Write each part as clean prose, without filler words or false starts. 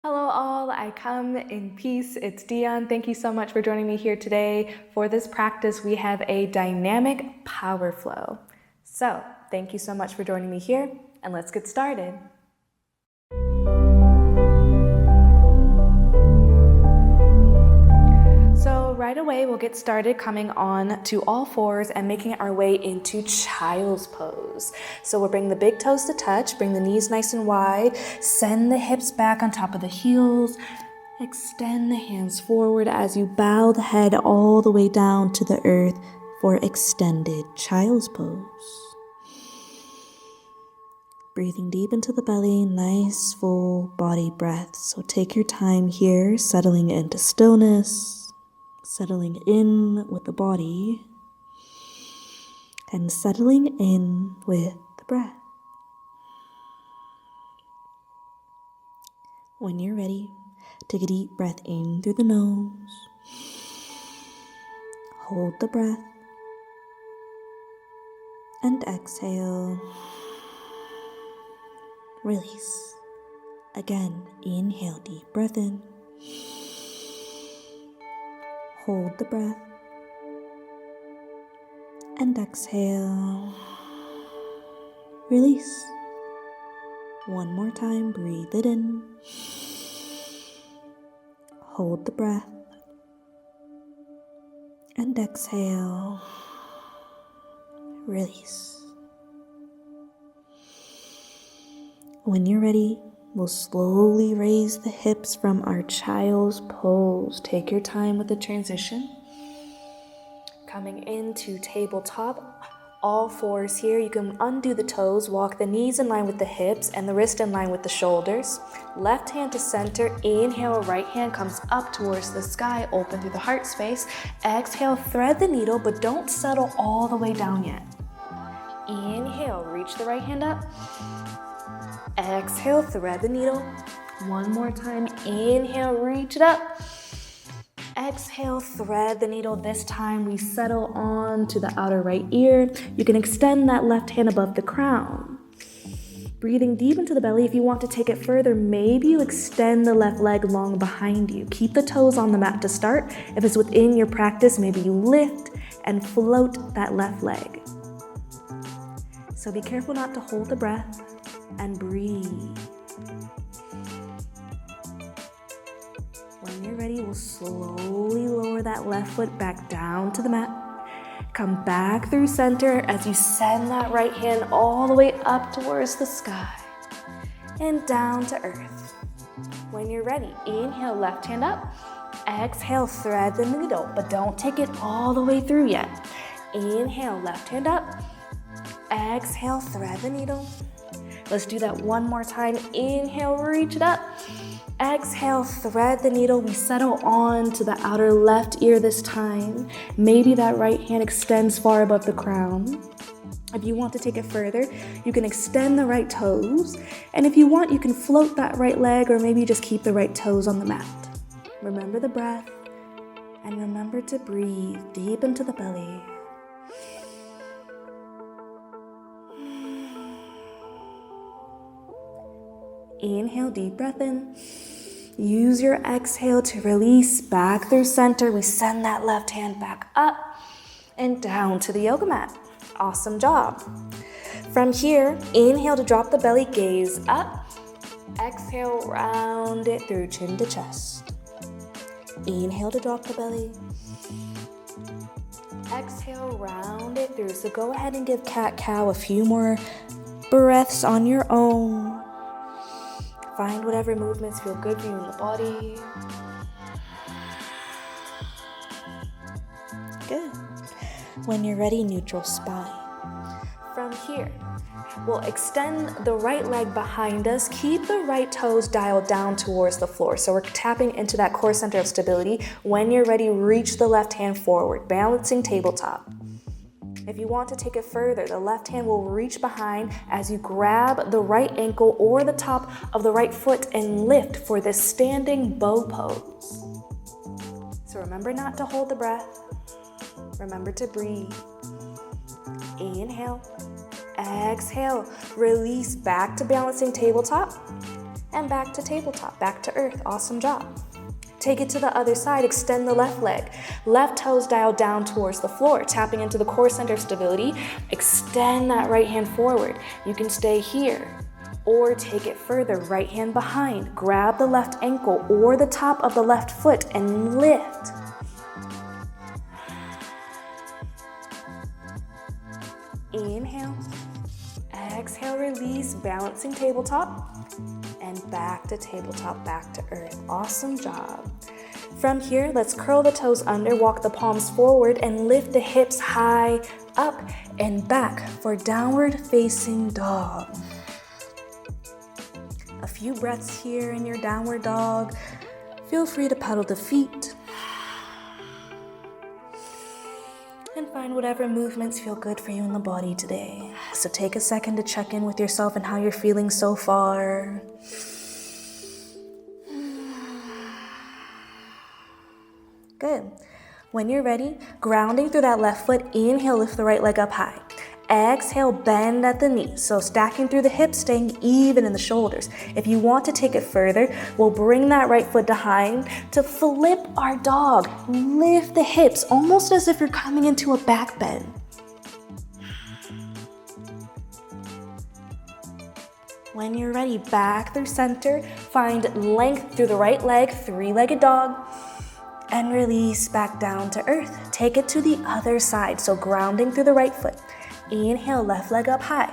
Hello all, I come in peace. It's Dionne. Thank you so much for joining me here today. For this practice, we have a dynamic power flow. So, thank you so much for joining me here, and let's get started. So right away, we'll get started coming on to all fours and making our way into child's pose. So we'll bring the big toes to touch, bring the knees nice and wide, send the hips back on top of the heels, extend the hands forward as you bow the head all the way down to the earth for extended child's pose. Breathing deep into the belly, nice full body breath. So take your time here, settling into stillness, settling in with the body, and settling in with the breath. When you're ready, take a deep breath in through the nose. Hold the breath. And exhale. Release. Again, inhale, deep breath in. Hold the breath. And exhale. Release. One more time, breathe it in. Hold the breath. And exhale. Release. When you're ready, we'll slowly raise the hips from our child's pose. Take your time with the transition. Coming into tabletop, all fours here. You can undo the toes, walk the knees in line with the hips and the wrist in line with the shoulders. Left hand to center, inhale, right hand comes up towards the sky, open through the heart space. Exhale, thread the needle, but don't settle all the way down yet. Inhale, reach the right hand up. Exhale, thread the needle. One more time. Inhale, reach it up. Exhale, thread the needle. This time we settle on to the outer right ear. You can extend that left hand above the crown. Breathing deep into the belly. If you want to take it further, maybe you extend the left leg long behind you. Keep the toes on the mat to start. If it's within your practice, maybe you lift and float that left leg. So be careful not to hold the breath. And breathe. When you're ready, we'll slowly lower that left foot back down to the mat. Come back through center as you send that right hand all the way up towards the sky and down to earth. When you're ready, inhale, left hand up. Exhale, thread the needle, but don't take it all the way through yet. Inhale, left hand up. Exhale, thread the needle. Let's do that one more time. Inhale, reach it up. Exhale, thread the needle. We settle on to the outer left ear this time. Maybe that right hand extends far above the crown. If you want to take it further, you can extend the right toes. And if you want, you can float that right leg or maybe just keep the right toes on the mat. Remember the breath and remember to breathe deep into the belly. Inhale, deep breath in. Use your exhale to release back through center. We send that left hand back up and down to the yoga mat. Awesome job. From here, inhale to drop the belly, gaze up. Exhale, round it through chin to chest. Inhale to drop the belly. Exhale, round it through. So go ahead and give cat-cow a few more breaths on your own. Find whatever movements feel good for you in the body. Good. When you're ready, neutral spine. From here, we'll extend the right leg behind us. Keep the right toes dialed down towards the floor. So we're tapping into that core center of stability. When you're ready, reach the left hand forward, balancing tabletop. If you want to take it further, the left hand will reach behind as you grab the right ankle or the top of the right foot and lift for this standing bow pose. So remember not to hold the breath. Remember to breathe. Inhale. Exhale. Release back to balancing tabletop. And back to tabletop, back to earth. Awesome job. Take it to the other side, extend the left leg. Left toes dialed down towards the floor, tapping into the core center of stability. Extend that right hand forward. You can stay here or take it further, right hand behind. Grab the left ankle or the top of the left foot and lift. Inhale, exhale, release, balancing tabletop. And back to tabletop, back to earth. Awesome job. From here, let's curl the toes under, walk the palms forward, and lift the hips high, up and back for downward facing dog. A few breaths here in your downward dog. Feel free to pedal the feet. And find whatever movements feel good for you in the body today. So take a second to check in with yourself and how you're feeling so far. Good. When you're ready, grounding through that left foot, inhale, lift the right leg up high. Exhale, bend at the knees. So stacking through the hips, staying even in the shoulders. If you want to take it further, we'll bring that right foot behind to flip our dog. Lift the hips, almost as if you're coming into a back bend. When you're ready, back through center, find length through the right leg, three-legged dog, and release back down to earth. Take it to the other side, so grounding through the right foot. Inhale, left leg up high.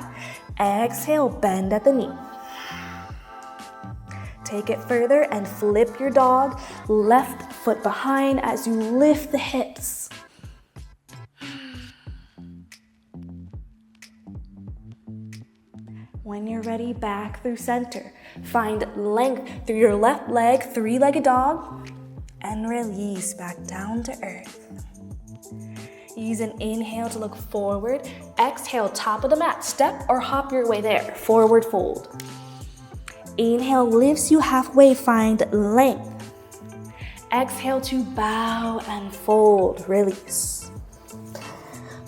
Exhale, bend at the knee. Take it further and flip your dog, left foot behind as you lift the hips. When you're ready, back through center. Find length through your left leg, three-legged dog, and release back down to earth. Use an inhale to look forward. Exhale, top of the mat. Step or hop your way there. Forward fold. Inhale lifts you halfway. Find length. Exhale to bow and fold. Release.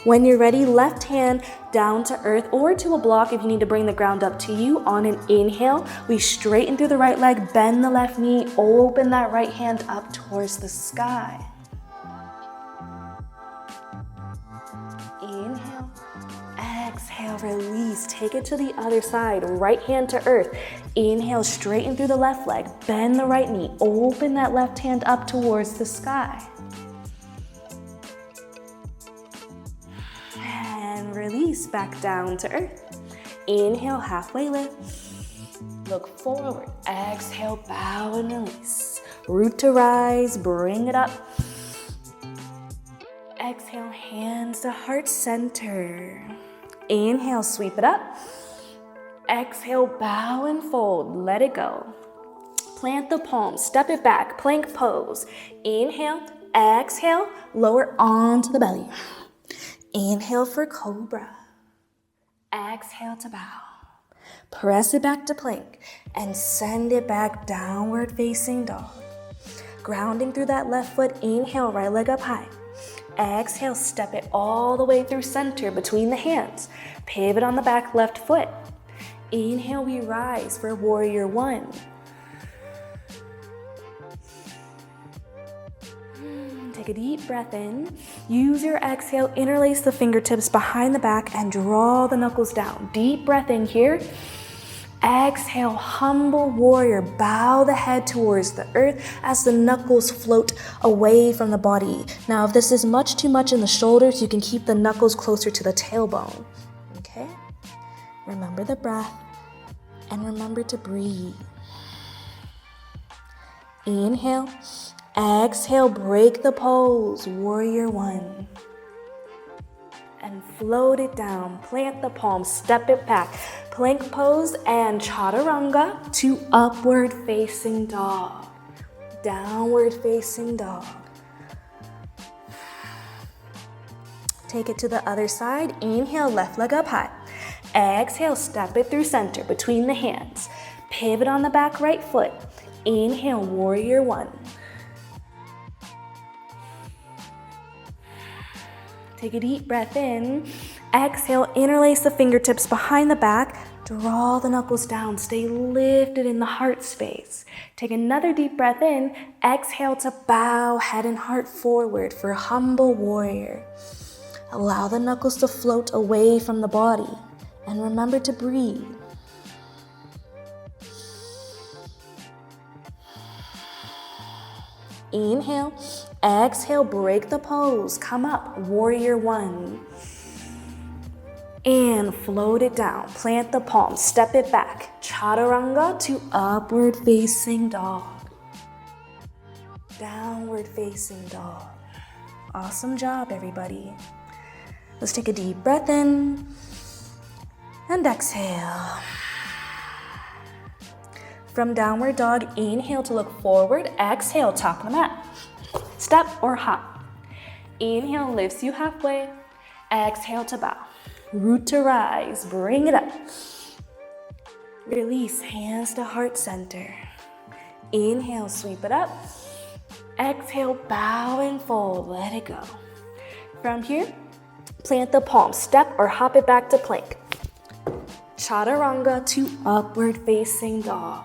When you're ready, left hand down to earth or to a block if you need to bring the ground up to you. On an inhale, we straighten through the right leg, bend the left knee, open that right hand up towards the sky. Inhale, exhale, release. Take it to the other side, right hand to earth. Inhale, straighten through the left leg, bend the right knee, open that left hand up towards the sky. And release back down to earth. Inhale, halfway lift. Look forward. Exhale, bow and release. Root to rise, bring it up. Exhale, hands to heart center. Inhale, sweep it up. Exhale, bow and fold. Let it go. Plant the palms, step it back, plank pose. Inhale, exhale, lower onto the belly. Inhale for cobra. Exhale to bow. Press it back to plank and send it back downward facing dog. Grounding through that left foot, inhale, right leg up high. Exhale, step it all the way through center between the hands. Pivot on the back left foot. Inhale, we rise for warrior one. Take a deep breath in. Use your exhale, interlace the fingertips behind the back and draw the knuckles down. Deep breath in here. Exhale, humble warrior. Bow the head towards the earth as the knuckles float away from the body. Now, if this is much too much in the shoulders, you can keep the knuckles closer to the tailbone. Okay? Remember the breath and remember to breathe. Inhale. Exhale, break the pose, warrior one. And float it down, plant the palms, step it back. Plank pose and chaturanga to upward facing dog. Downward facing dog. Take it to the other side. Inhale, left leg up high. Exhale, step it through center between the hands. Pivot on the back right foot. Inhale, warrior one. Take a deep breath in. Exhale, interlace the fingertips behind the back. Draw the knuckles down, stay lifted in the heart space. Take another deep breath in. Exhale to bow head and heart forward for humble warrior. Allow the knuckles to float away from the body. And remember to breathe. Inhale, exhale, break the pose. Come up, warrior one. And float it down. Plant the palms, step it back. Chaturanga to upward facing dog. Downward facing dog. Awesome job, everybody. Let's take a deep breath in and exhale. From downward dog, inhale to look forward. Exhale, top of the mat. Step or hop. Inhale lifts you halfway. Exhale to bow. Root to rise, bring it up. Release, hands to heart center. Inhale, sweep it up. Exhale, bow and fold, let it go. From here, plant the palms, step or hop it back to plank. Chaturanga to upward facing dog.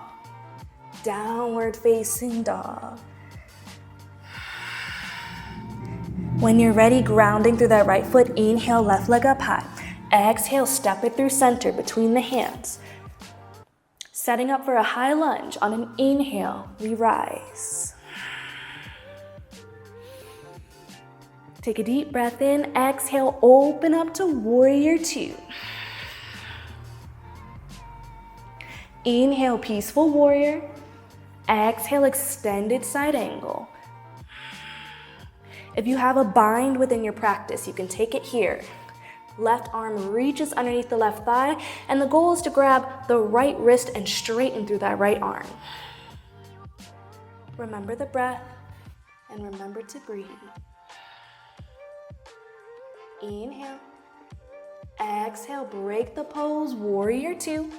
Downward facing dog. When you're ready, grounding through that right foot, inhale, left leg up high. Exhale, step it through center between the hands. Setting up for a high lunge. On an inhale, we rise. Take a deep breath in. Exhale, open up to warrior two. Inhale, peaceful warrior. Exhale, extended side angle. If you have a bind within your practice, you can take it here. Left arm reaches underneath the left thigh, and the goal is to grab the right wrist and straighten through that right arm. Remember the breath, and remember to breathe. Inhale. Exhale, break the pose, warrior two.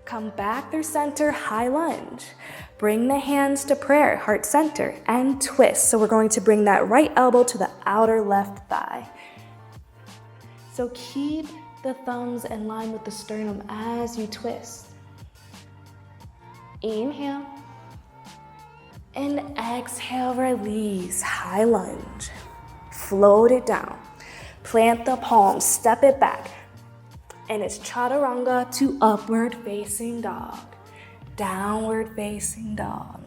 Come back through center, high lunge. Bring the hands to prayer, heart center, and twist. So we're going to bring that right elbow to the outer left thigh. So keep the thumbs in line with the sternum as you twist. Inhale. And exhale, release, high lunge. Float it down. Plant the palms, step it back. And it's chaturanga to upward facing dog. Downward facing dog.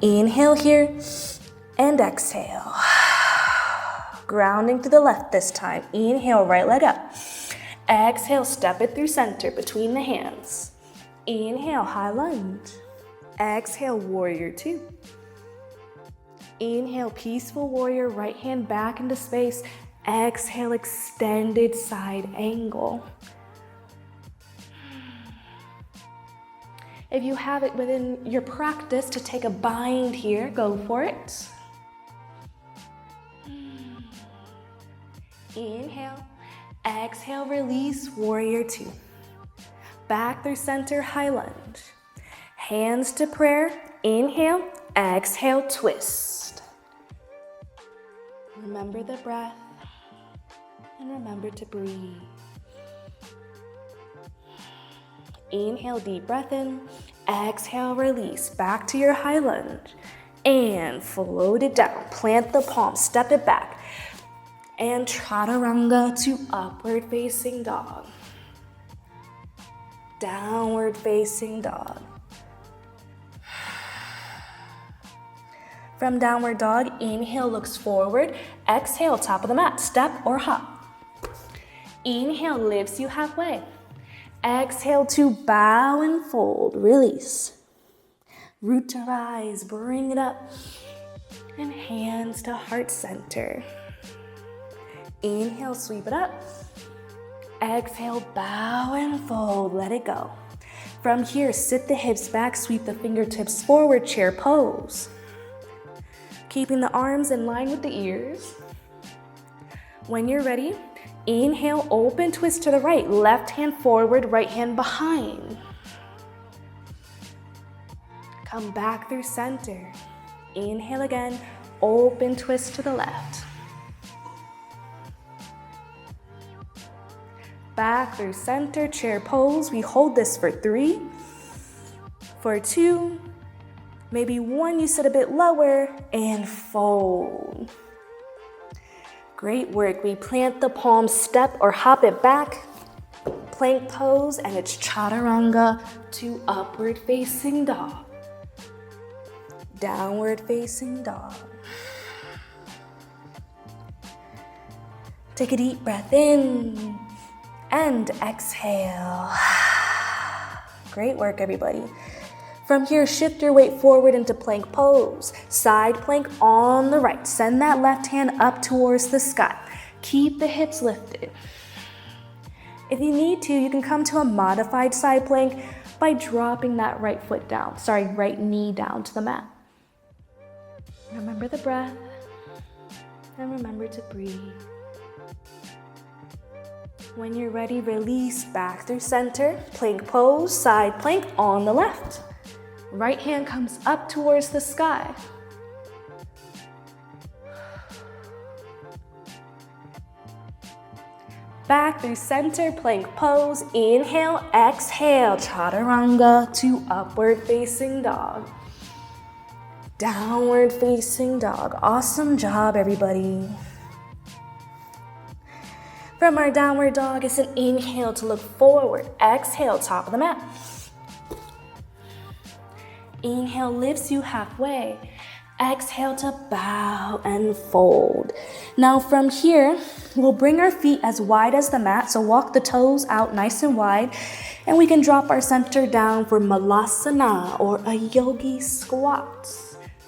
Inhale here and exhale. Grounding to the left this time. Inhale, right leg up. Exhale, step it through center between the hands. Inhale, high lunge. Exhale, warrior two. Inhale, peaceful warrior, right hand back into space. Exhale, extended side angle. If you have it within your practice to take a bind here, go for it. Inhale, exhale, release, warrior two. Back through center, high lunge. Hands to prayer, inhale, exhale, twist. Remember the breath and remember to breathe. Inhale, deep breath in. Exhale, release. Back to your high lunge. And float it down. Plant the palms, step it back. And chaturanga to upward facing dog. Downward facing dog. From downward dog, inhale, looks forward. Exhale, top of the mat, step or hop. Inhale, lifts you halfway. Exhale to bow and fold, release. Root to rise, bring it up. And hands to heart center. Inhale, sweep it up. Exhale, bow and fold, let it go. From here, sit the hips back, sweep the fingertips forward, chair pose. Keeping the arms in line with the ears. When you're ready, inhale, open twist to the right. Left hand forward, right hand behind. Come back through center. Inhale again, open twist to the left. Back through center, chair pose. We hold this for 3, for 2, maybe 1, you sit a bit lower, and fold. Great work. We plant the palm, step or hop it back, plank pose, and it's chaturanga to upward facing dog. Downward facing dog. Take a deep breath in and exhale. Great work, everybody. From here, shift your weight forward into plank pose. Side plank on the right. Send that left hand up towards the sky. Keep the hips lifted. If you need to, you can come to a modified side plank by dropping that right knee down to the mat. Remember the breath and remember to breathe. When you're ready, release back through center, plank pose, side plank on the left. Right hand comes up towards the sky. Back through center, plank pose. Inhale, exhale, chaturanga to upward facing dog. Downward facing dog. Awesome job, everybody. From our downward dog, it's an inhale to look forward. Exhale, top of the mat. Inhale lifts you halfway. Exhale to bow and fold. Now from here, we'll bring our feet as wide as the mat, so walk the toes out nice and wide, and we can drop our center down for malasana or a yogi squat.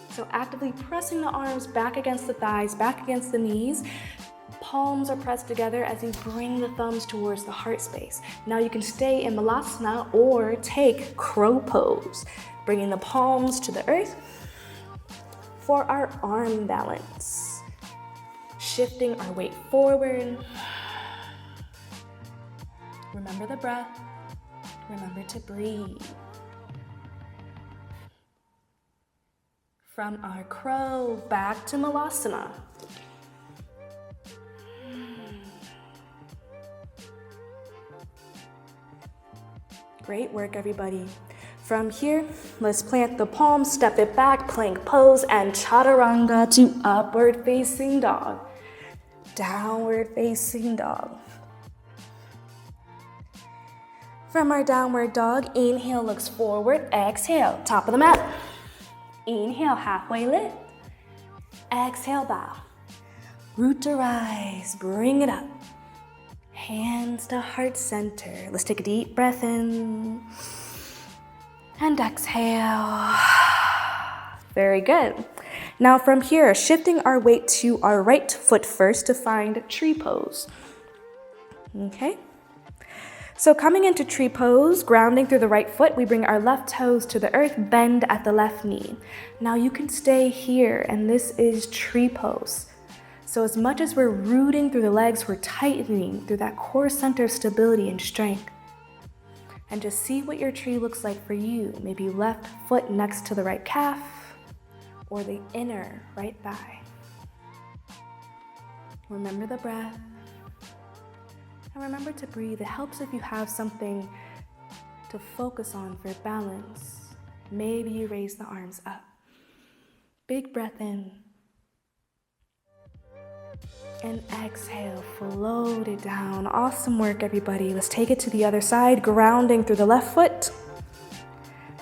So actively pressing the arms back against the thighs, back against the knees. Palms are pressed together as you bring the thumbs towards the heart space. Now you can stay in malasana or take crow pose, bringing the palms to the earth for our arm balance. Shifting our weight forward. Remember the breath. Remember to breathe. From our crow, back to malasana. Great work, everybody. From here, let's plant the palms, step it back, plank pose, and chaturanga to upward facing dog. Downward facing dog. From our downward dog, inhale looks forward, exhale, top of the mat. Inhale, halfway lift. Exhale, bow. Root to rise, bring it up. Hands to heart center. Let's take a deep breath in. And exhale. Very good. Now from here, shifting our weight to our right foot first to find tree pose. Okay. So coming into tree pose, grounding through the right foot, we bring our left toes to the earth, bend at the left knee. Now you can stay here, and this is tree pose. So as much as we're rooting through the legs, we're tightening through that core center of stability and strength. And just see what your tree looks like for you. Maybe left foot next to the right calf or the inner right thigh. Remember the breath. And remember to breathe. It helps if you have something to focus on for balance. Maybe you raise the arms up. Big breath in. And exhale, float it down. Awesome work, everybody. Let's take it to the other side, grounding through the left foot.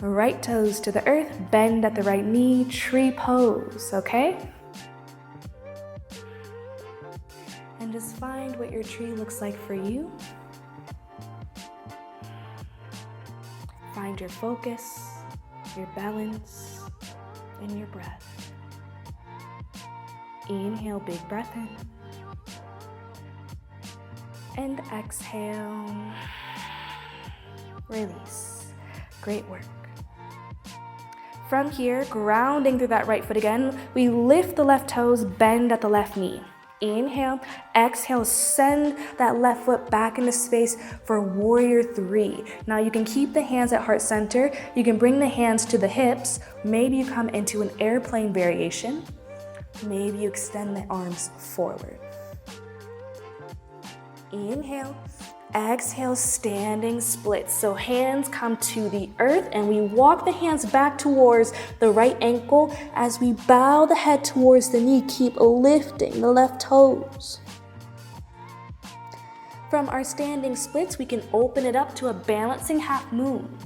Right toes to the earth, bend at the right knee, tree pose, okay? And just find what your tree looks like for you. Find your focus, your balance, and your breath. Inhale, big breath in. And exhale. Release. Great work. From here, grounding through that right foot again, we lift the left toes, bend at the left knee. Inhale, exhale, send that left foot back into space for warrior 3. Now you can keep the hands at heart center. You can bring the hands to the hips. Maybe you come into an airplane variation. Maybe you extend the arms forward. Inhale, Exhale, standing splits. So hands come to the earth and we walk the hands back towards the right ankle as we bow the head towards the knee. Keep lifting the left toes. From our standing splits, we can open it up to a balancing half moon.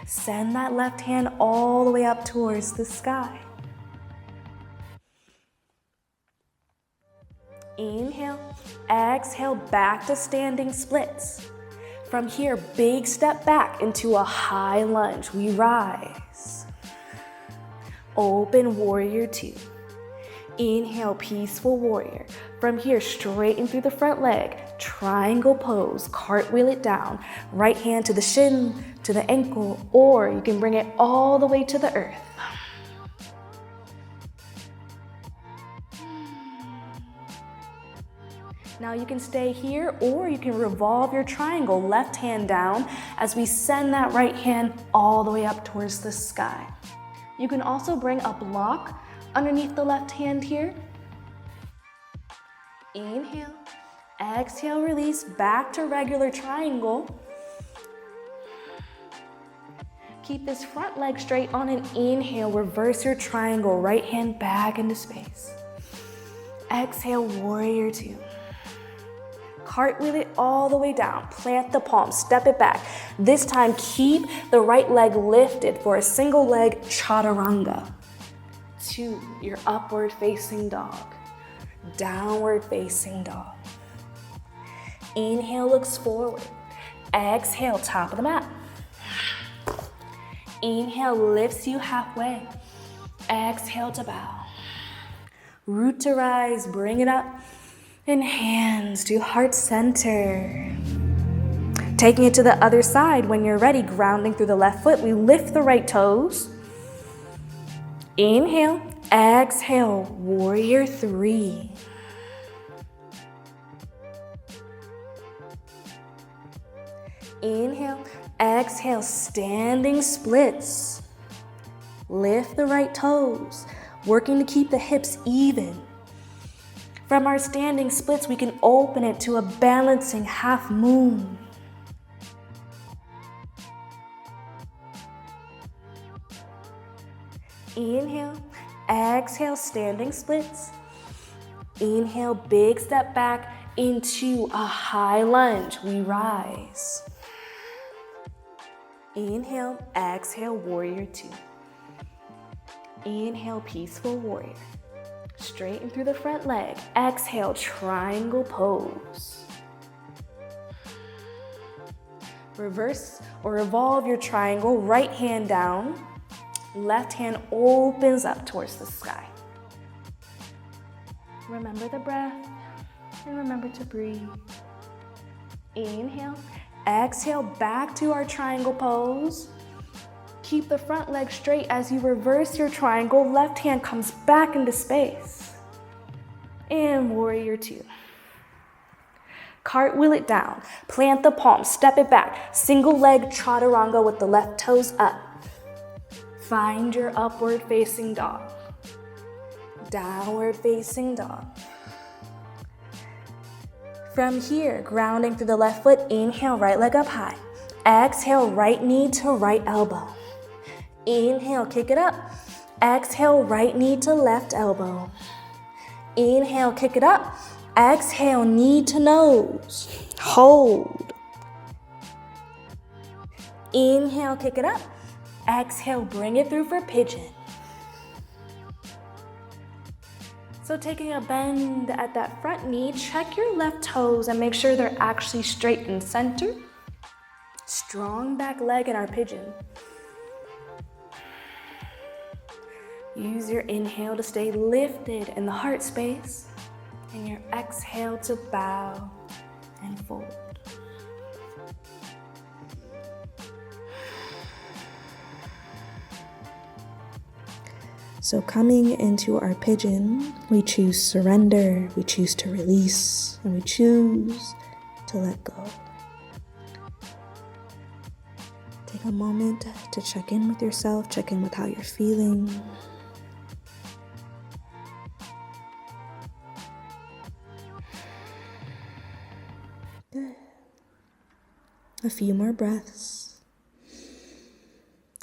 Send that left hand all the way up towards the sky. Inhale, exhale, back to standing splits. From here, big step back into a high lunge. We rise. Open warrior two. Inhale, peaceful warrior. From here, straighten through the front leg. Triangle pose, cartwheel it down. Right hand to the shin, to the ankle, or you can bring it all the way to the earth. Now you can stay here or you can revolve your triangle, left hand down as we send that right hand all the way up towards the sky. You can also bring a block underneath the left hand here. Inhale, exhale, release, back to regular triangle. Keep this front leg straight on an inhale, reverse your triangle, right hand back into space. Exhale, warrior two. Cartwheel it all the way down. Plant the palms, step it back. This time, keep the right leg lifted for a single leg chaturanga. To your upward facing dog. Downward facing dog. Inhale, looks forward. Exhale, top of the mat. Inhale, lifts you halfway. Exhale to bow. Root to rise, bring it up. And hands to heart center. Taking it to the other side when you're ready, grounding through the left foot, we lift the right toes. Inhale, exhale, warrior three. Inhale, exhale, standing splits. Lift the right toes, working to keep the hips even. From our standing splits, we can open it to a balancing half moon. Inhale, exhale, standing splits. Inhale, big step back into a high lunge. We rise. Inhale, exhale, warrior two. Inhale, peaceful warrior. Straighten through the front leg. Exhale, triangle pose. Reverse or revolve your triangle. Right hand down. Left hand opens up towards the sky. Remember the breath and remember to breathe. Inhale. Exhale, back to our triangle pose. Keep the front leg straight as you reverse your triangle. Left hand comes back into space. And warrior two. Cartwheel it down. Plant the palms, step it back. Single leg chaturanga with the left toes up. Find your upward facing dog. Downward facing dog. From here, grounding through the left foot, inhale, right leg up high. Exhale, right knee to right elbow. Inhale, kick it up. Exhale, right knee to left elbow. Inhale, kick it up. Exhale, knee to nose. Hold. Inhale, kick it up. Exhale, bring it through for pigeon. So taking a bend at that front knee, check your left toes and make sure they're actually straight in center. Strong back leg in our pigeon. Use your inhale to stay lifted in the heart space and your exhale to bow and fold. So coming into our pigeon, we choose surrender, we choose to release, and we choose to let go. Take a moment to check in with yourself, check in with how you're feeling. Good. A few more breaths.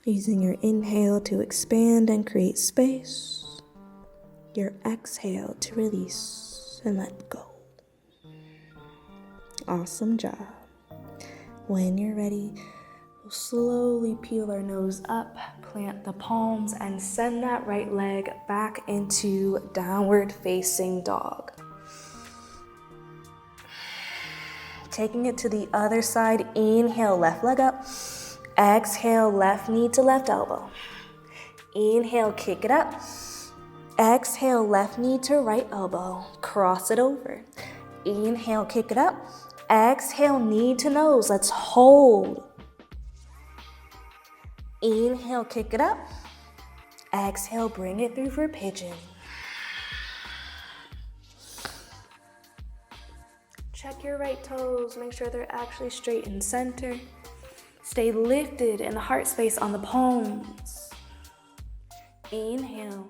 Using your inhale to expand and create space. Your exhale to release and let go. Awesome job. When you're ready, we'll slowly peel our nose up, plant the palms, and send that right leg back into downward facing dog. Taking it to the other side, inhale, left leg up. Exhale, left knee to left elbow. Inhale, kick it up. Exhale, left knee to right elbow. Cross it over. Inhale, kick it up. Exhale, knee to nose. Let's hold. Inhale, kick it up. Exhale, bring it through for pigeon. Check your right toes. Make sure they're actually straight in center. Stay lifted in the heart space on the palms. Inhale.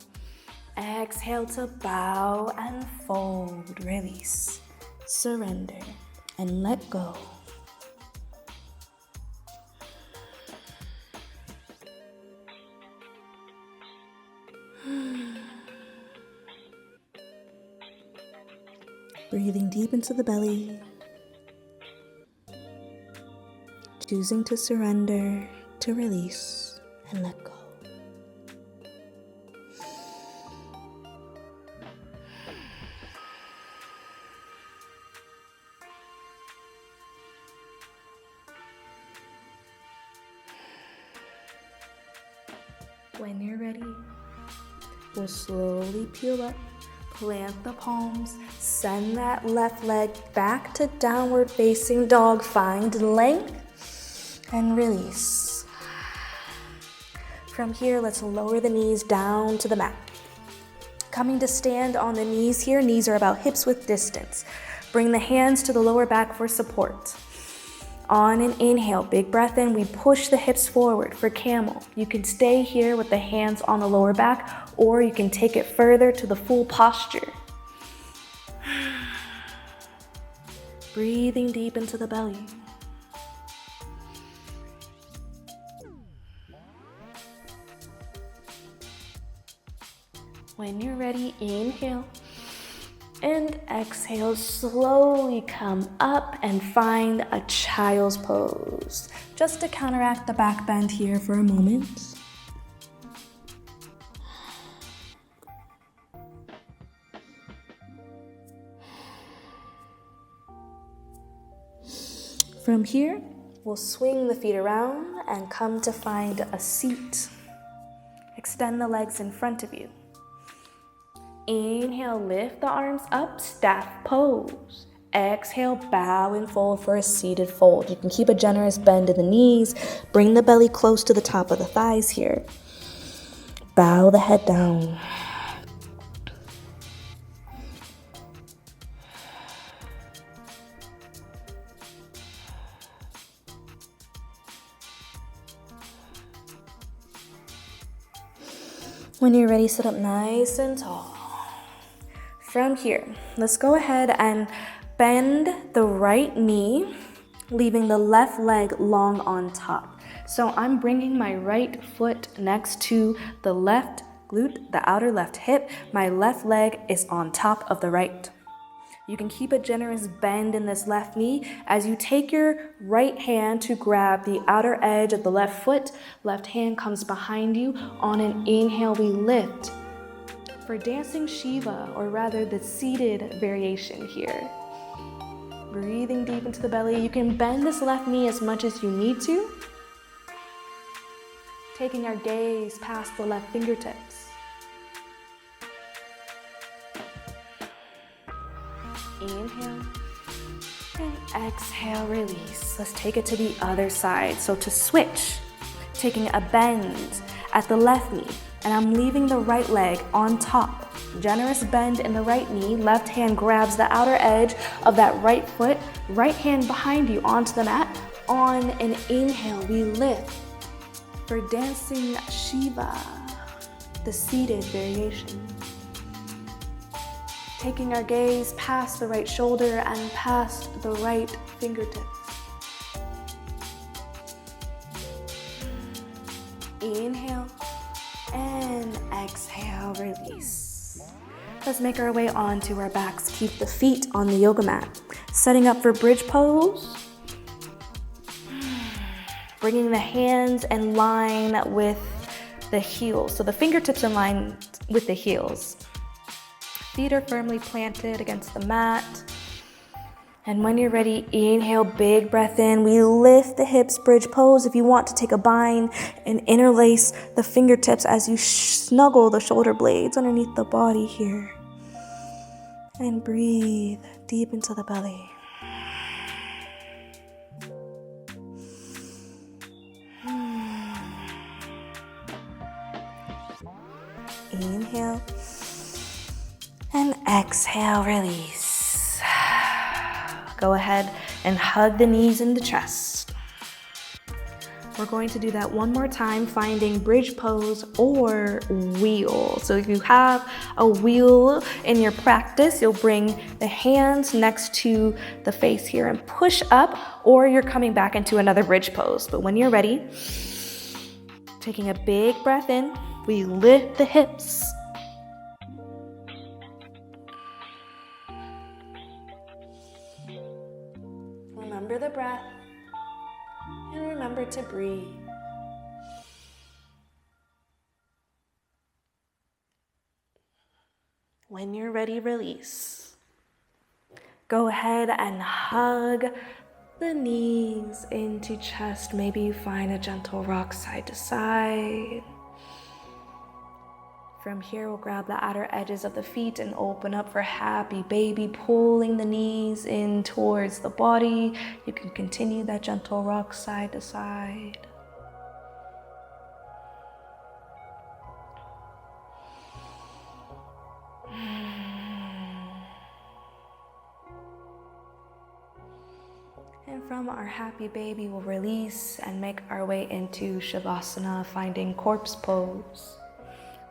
Exhale to bow and fold. Release. Surrender and let go. Breathing deep into the belly. Choosing to surrender, to release, and let go. When you're ready, we'll slowly peel up, plant the palms, send that left leg back to downward facing dog. Find length and release. From here, let's lower the knees down to the mat. Coming to stand on the knees here. Knees are about hips width distance. Bring the hands to the lower back for support. On an inhale, big breath in, we push the hips forward for camel. You can stay here with the hands on the lower back, or you can take it further to the full posture. Breathing deep into the belly. When you're ready, inhale and exhale. Slowly come up and find a child's pose. Just to counteract the back bend here for a moment. From here, we'll swing the feet around and come to find a seat. Extend the legs in front of you. Inhale, lift the arms up, staff pose. Exhale, bow and fold for a seated fold. You can keep a generous bend in the knees. Bring the belly close to the top of the thighs here. Bow the head down. When you're ready, sit up nice and tall. From here, let's go ahead and bend the right knee, leaving the left leg long on top. So I'm bringing my right foot next to the left glute, the outer left hip. My left leg is on top of the right. You can keep a generous bend in this left knee as you take your right hand to grab the outer edge of the left foot. Left hand comes behind you. On an inhale, we lift for dancing Shiva, or rather the seated variation here. Breathing deep into the belly. You can bend this left knee as much as you need to. Taking our gaze past the left fingertips. Inhale and exhale, release. Let's take it to the other side. So to switch, taking a bend at the left knee, and I'm leaving the right leg on top. Generous bend in the right knee. Left hand grabs the outer edge of that right foot. Right hand behind you onto the mat. On an inhale, we lift for dancing Shiva, the seated variation. Taking our gaze past the right shoulder and past the right fingertips. Inhale and exhale, release. Let's make our way onto our backs. Keep the feet on the yoga mat. Setting up for bridge pose. Bringing the hands in line with the heels. So the fingertips in line with the heels. Feet are firmly planted against the mat. And when you're ready, inhale, big breath in. We lift the hips, bridge pose. If you want to take a bind and interlace the fingertips as you snuggle the shoulder blades underneath the body here. And breathe deep into the belly. Inhale and exhale, release. Go ahead and hug the knees in the chest. We're going to do that one more time, finding bridge pose or wheel. So if you have a wheel in your practice, you'll bring the hands next to the face here and push up, or you're coming back into another bridge pose. But when you're ready, taking a big breath in, we lift the hips. Remember the breath and remember to breathe. When you're ready, release. Go ahead and hug the knees into chest. Maybe you find a gentle rock side to side. From here, we'll grab the outer edges of the feet and open up for happy baby, pulling the knees in towards the body. You can continue that gentle rock side to side. And from our happy baby, we'll release and make our way into Savasana, finding corpse pose.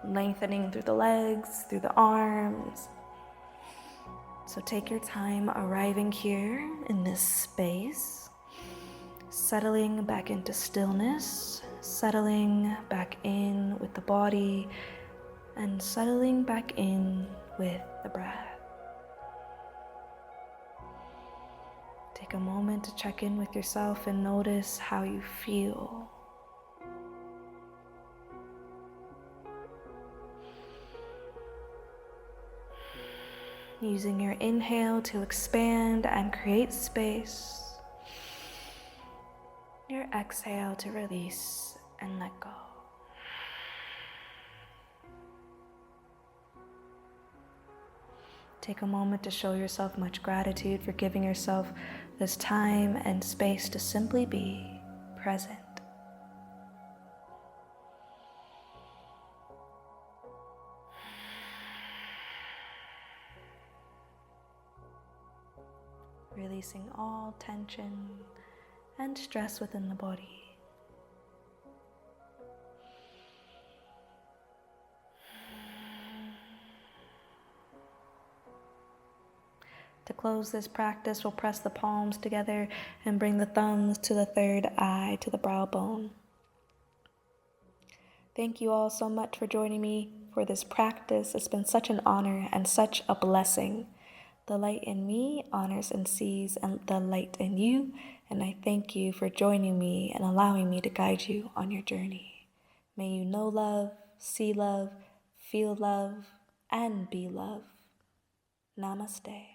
Lengthening through the legs, through the arms. So take your time arriving here in this space, settling back into stillness, settling back in with the body, and settling back in with the breath. Take a moment to check in with yourself and notice how you feel. Using your inhale to expand and create space. Your exhale to release and let go. Take a moment to show yourself much gratitude for giving yourself this time and space to simply be present. Releasing all tension and stress within the body. To close this practice, we'll press the palms together and bring the thumbs to the third eye, to the brow bone. Thank you all so much for joining me for this practice. It's been such an honor and such a blessing. The light in me honors and sees the light in you, and I thank you for joining me and allowing me to guide you on your journey. May you know love, see love, feel love, and be love. Namaste.